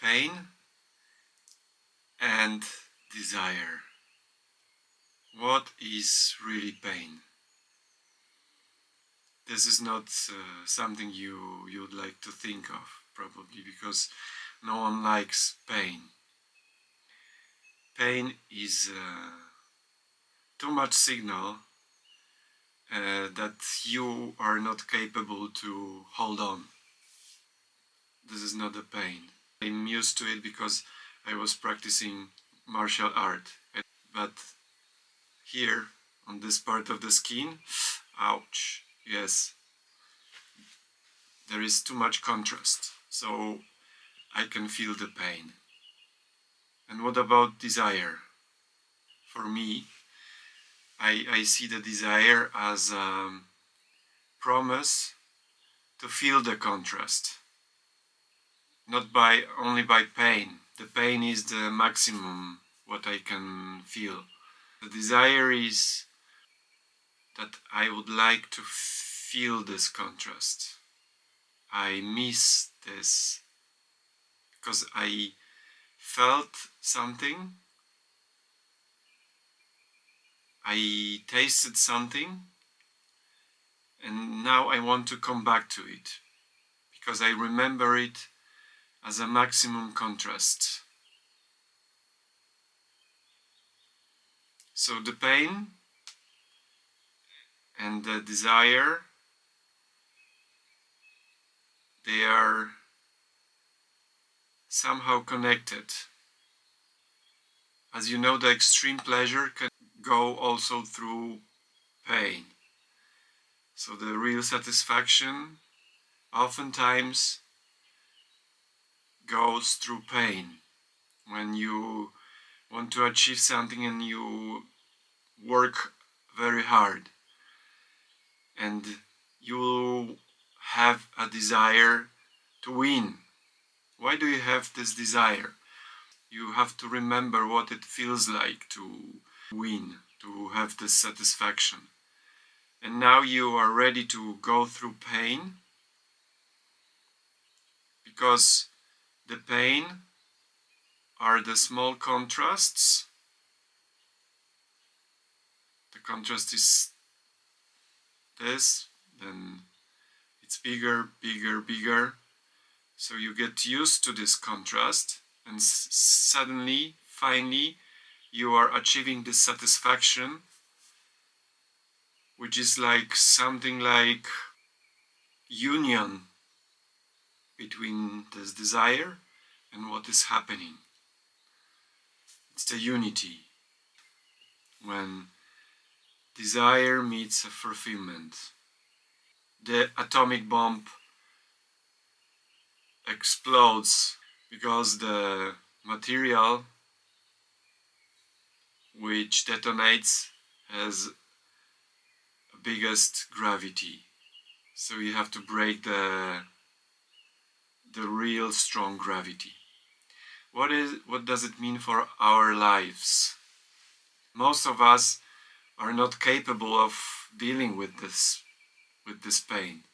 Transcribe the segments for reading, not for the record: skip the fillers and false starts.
pain and desire. What is really pain? This is not something you'd like to think of, probably, because no one likes pain. Pain is too much signal that you are not capable to hold on. This is not a pain. I'm used to it because I was practicing martial art. But here, on this part of the skin, ouch, yes, there is too much contrast, so I can feel the pain. And what about desire? For me, I see the desire as a promise to feel the contrast. Not only by pain. The pain is the maximum what I can feel. The desire is that I would like to feel this contrast. I miss this because I felt something, I tasted something, and now I want to come back to it because I remember it as a maximum contrast. So the pain and the desire, they are somehow connected. As you know, the extreme pleasure can go also through pain. So the real satisfaction oftentimes goes through pain. When you want to achieve something and you work very hard and you have a desire to win. Why do you have this desire? You have to remember what it feels like to win, to have this satisfaction. And now you are ready to go through pain because the pain are the small contrasts. The contrast is this, then it's bigger, bigger, bigger. So you get used to this contrast and suddenly, finally, you are achieving this satisfaction, which is like something like union between this desire and what is happening. It's the unity. When desire meets a fulfillment, the atomic bomb explodes because the material which detonates has biggest gravity. So you have to break the real strong gravity. What does it mean for our lives? Most of us are not capable of dealing with this pain.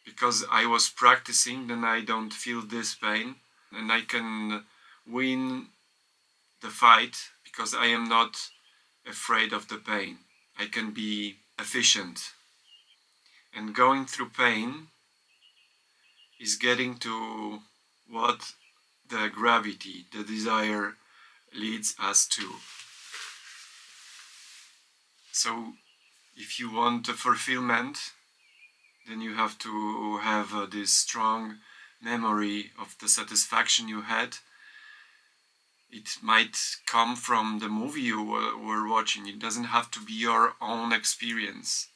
Because I was practicing, then I don't feel this pain and I can win the fight because I am not afraid of the pain. I can be efficient. And going through pain is getting to what the gravity, the desire leads us to. So if you want a fulfillment, then you have to have this strong memory of the satisfaction you had. It might come from the movie you were watching. It doesn't have to be your own experience.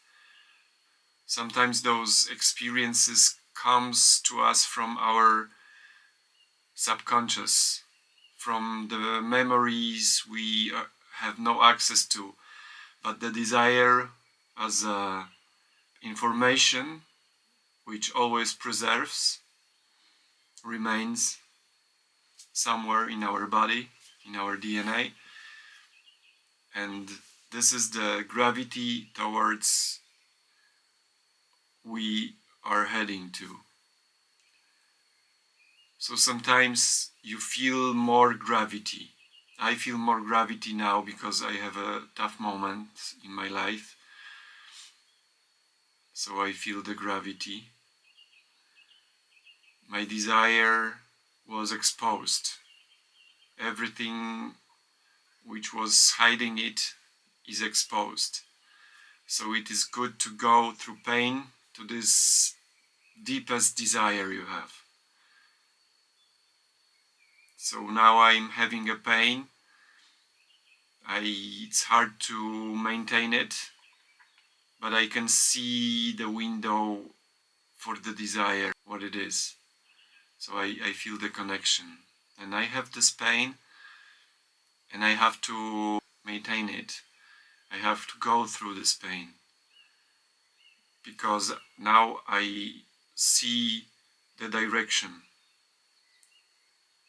Sometimes those experiences comes to us from our subconscious, from the memories we have no access to, but the desire as information which always preserves, remains somewhere in our body, in our DNA, and this is the gravity towards we are heading to. So sometimes you feel more gravity. I feel more gravity now because I have a tough moment in my life. So I feel the gravity. My desire was exposed. Everything which was hiding it is exposed. So it is good to go through pain to this deepest desire you have. So now I'm having a pain. It's hard to maintain it, but I can see the window for the desire, what it is. So I feel the connection. And I have this pain, and I have to maintain it. I have to go through this pain. Because now I see the direction.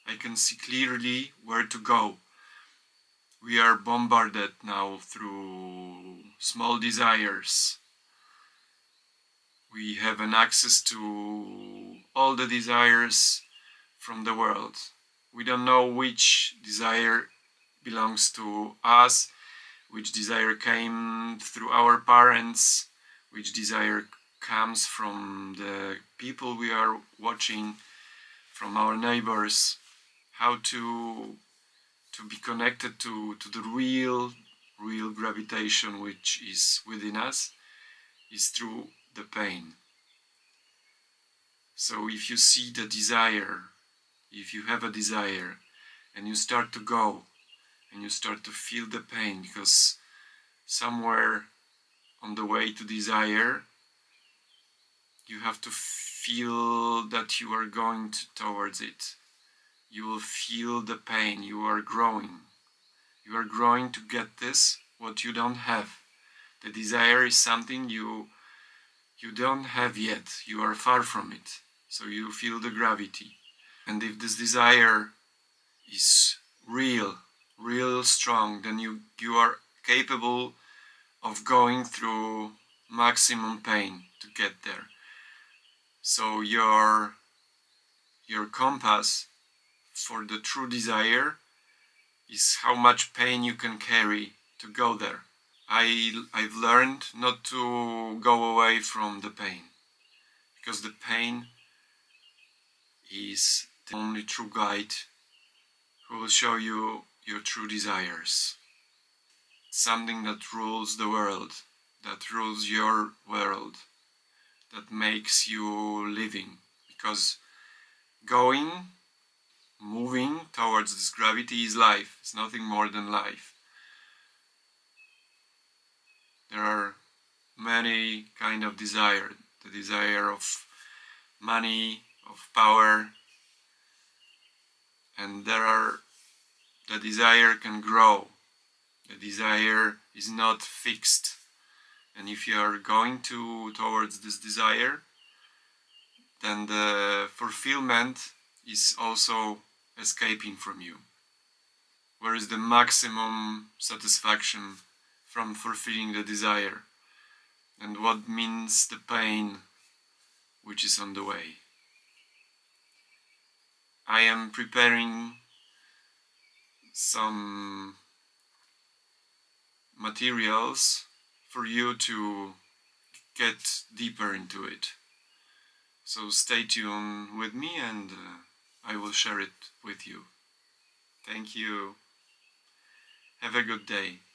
I can see clearly where to go. We are bombarded now through small desires. We have an access to all the desires from the world. We don't know which desire belongs to us, which desire came through our parents, which desire comes from the people we are watching, from our neighbors. How to be connected to the real gravitation which is within us is through the pain. So if you see the desire, if you have a desire and you start to go and you start to feel the pain, because somewhere on the way to desire you have to feel that you are going towards it. You will feel the pain. You are growing. You are growing to get this, what you don't have. The desire is something you don't have yet. You are far from it. So you feel the gravity. And if this desire is real strong, then you are capable of going through maximum pain to get there. So your compass for the true desire is how much pain you can carry to go there. I've learned not to go away from the pain, because the pain is the only true guide who will show you your true desires. Something that rules the world, that rules your world, that makes you living. Because moving towards this gravity is life. It's nothing more than life. There are many kind of desire. The desire of money, of power, and the desire can grow. The desire is not fixed. And if you are going towards this desire, then the fulfillment is also escaping from you. Where is the maximum satisfaction from fulfilling the desire? And what means the pain which is on the way? I am preparing some materials for you to get deeper into it. So stay tuned with me, and I will share it with you. Thank you. Have a good day.